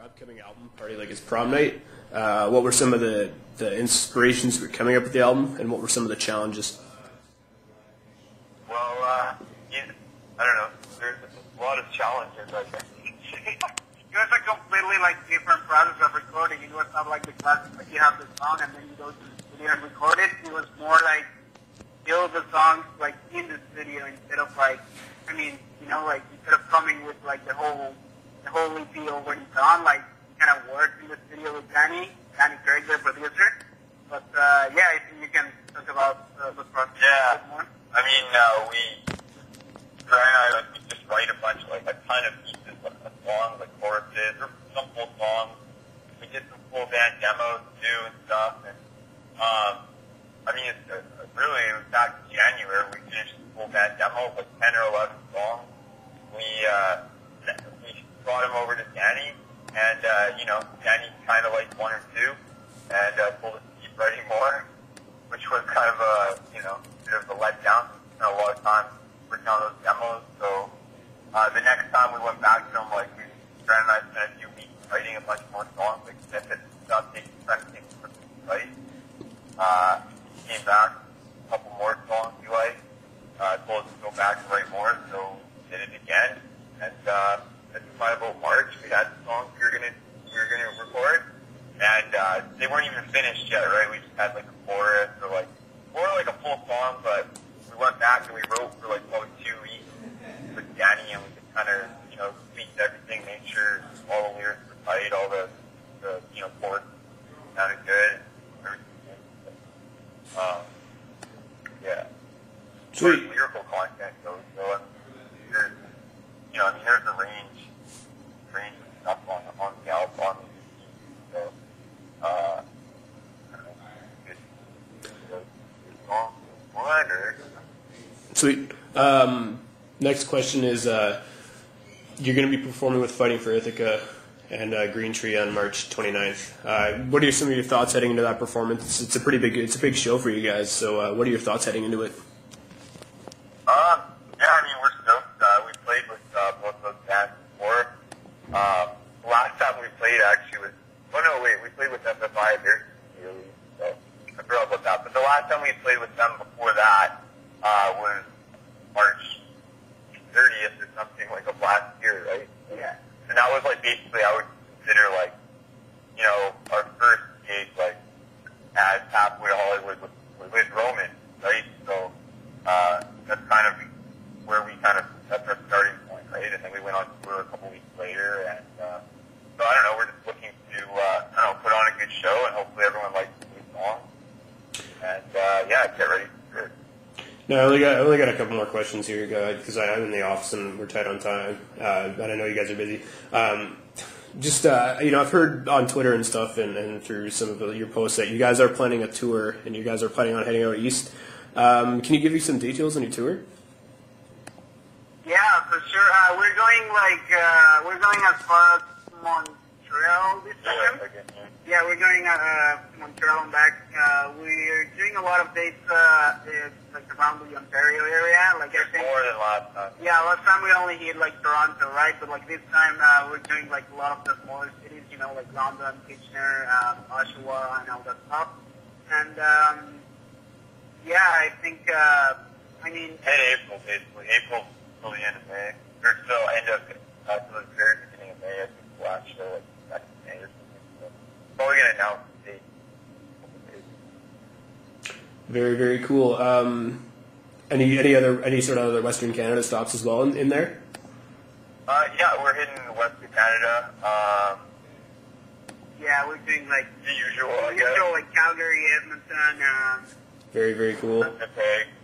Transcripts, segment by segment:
upcoming album party, like its prom night. What were some of the inspirations for coming up with the album, and what were some of the challenges? Well, I don't know. There's a lot of challenges, I guess. It was a completely different process of recording. It was not like the classic, you have the song and then you go to the studio and record it. It was more build the songs in the studio instead of instead of coming with the whole EP already done. Kind of worked in the studio with Danny Craig, the producer. But I think you can talk about the process a bit more. I mean, Brian and I, we just write a bunch, a ton of pieces, songs, choruses, or some full songs. We did some full band demos too and stuff. And it's really, it was back in January. We finished the full band demo, 10 or 11 songs. We brought them over to Danny, and Danny kind of liked one or two, and told us to keep writing more, which was kind of a bit of a letdown. We spent a lot of time working on those demos. So the next time we went back to them, Brandon and I spent a few weeks writing a bunch more songs, snippets and stuff, trying to take some advice. He came back, a couple more songs he liked, told us to go back and write more, so we did it again. And by about March, we had the songs we were gonna record, and they weren't even finished yet, right? We just had a chorus or more like a full song, but we went back and we wrote for about 2 weeks with Danny, and we just kind of tweaked everything, made sure all the lyrics were tight, all the chords sounded good, everything. Sweet. Lyrical content goes, so there's a range of stuff on the album. So, Sweet. Next question is, you're going to be performing with Fighting for Ithaca and Green Tree on March 29th. What are some of your thoughts heading into that performance? It's a big show for you guys. So, what are your thoughts heading into it? We're stoked. We played with both those bands before. Last time we played we played with FFI there. So I forgot about that. But the last time we played with them before that was March 30th or something of last year, right? Yeah. And that was basically I would consider our first gig as Halfway to Hollywood with Roman, right? So that's kind of where that's our starting point, right? And then we went on tour a couple weeks later, and so I don't know, we're just looking to put on a good show, and hopefully everyone likes the new song. And get ready for it. No, I only got a couple more questions here, because I'm in the office and we're tight on time, and I know you guys are busy. I've heard on Twitter and stuff, and through some of your posts that you guys are planning a tour, and you guys are planning on heading out east. Can you give me some details on your tour? Yeah, for sure. We're going as far as Montreal this time. Yeah, we're going to Montreal and back. We're doing a lot of dates around the Ontario area. I think more than last time. Yeah, last time we only hit Toronto, right? But this time we're doing a lot of the smaller cities, London, Kitchener, Oshawa, and all that stuff. And I think April, basically. April till the end of May. Or till end of till the very beginning of May. I think the last show back in May or something. So probably gonna announce the date. Very, very cool. Any sort of other Western Canada stops as well in there? We're hitting Western Canada. we're doing the usual, Calgary, Edmonton, very, very cool.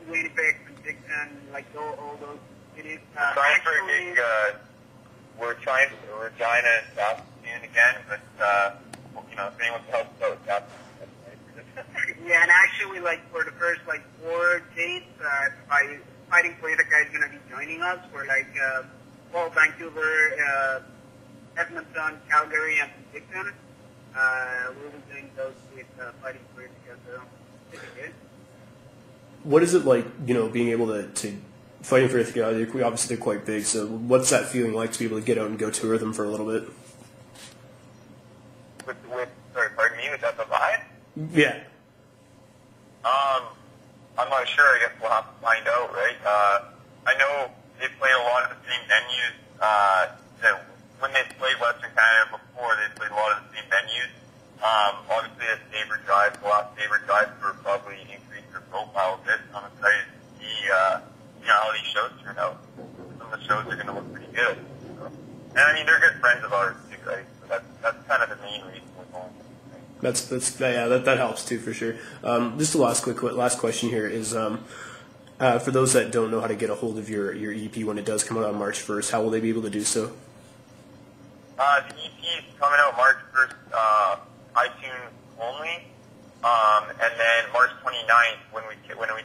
Winnipeg, Dixon, all those cities. We're trying for Regina and Saskatoon again, but if anyone can help us out with that. Yeah, and actually, for the first 4 dates, Fighting for Ithaca is going to be joining us for Vancouver, Edmonton, Calgary, and Dixon. We'll be doing those with Fighting for Ithaca, so it's good. What is it like, being able to Fighting for Ithaca? Obviously, they're quite big. So, what's that feeling like to be able to get out and go tour them for a little bit? sorry, pardon me, with FFI? Yeah. I'm not sure. I guess we'll have to find out, right? I know they play a lot of the same venues. That when they played Western Canada before, they played a lot of the same venues. Obviously, the Sabre Drive, the last Sabre Drive for probably increase their profile a bit. I'm excited to see, how these shows turn out. Some of the shows are going to look pretty good. So. And I mean, they're good friends of ours too, right? So that's kind of the main reason we're going. That helps too for sure. Just the last question here is for those that don't know how to get a hold of your EP when it does come out on March 1st, how will they be able to do so? The EP is coming out March 1st, iTunes only, and then March 29th when we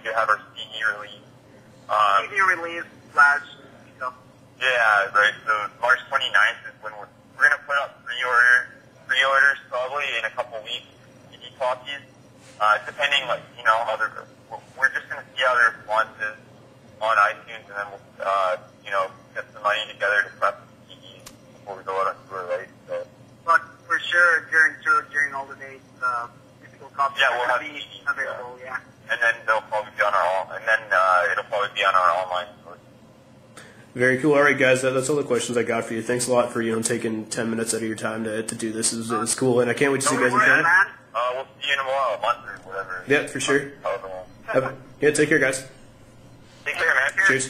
do have our CD release. CD release slash. Yeah, right. So March 29th is when we're gonna put up pre-orders probably in a couple weeks. CD copies, depending we're just gonna see how the response is on iTunes, and then we'll get some money together to prep the CDs before we go out on tour, right? So. But for sure, during all the days, physical copies will be CDs, available. Yeah. And then they'll probably be on it'll probably be on our online stores. Very cool. All right, guys, that's all the questions I got for you. Thanks a lot for taking 10 minutes out of your time to do this. It's cool, and I can't wait to see you guys in Canada. We'll see you in a month or whatever. Yeah, for sure. However long. Take care, guys. Take care, man. Cheers.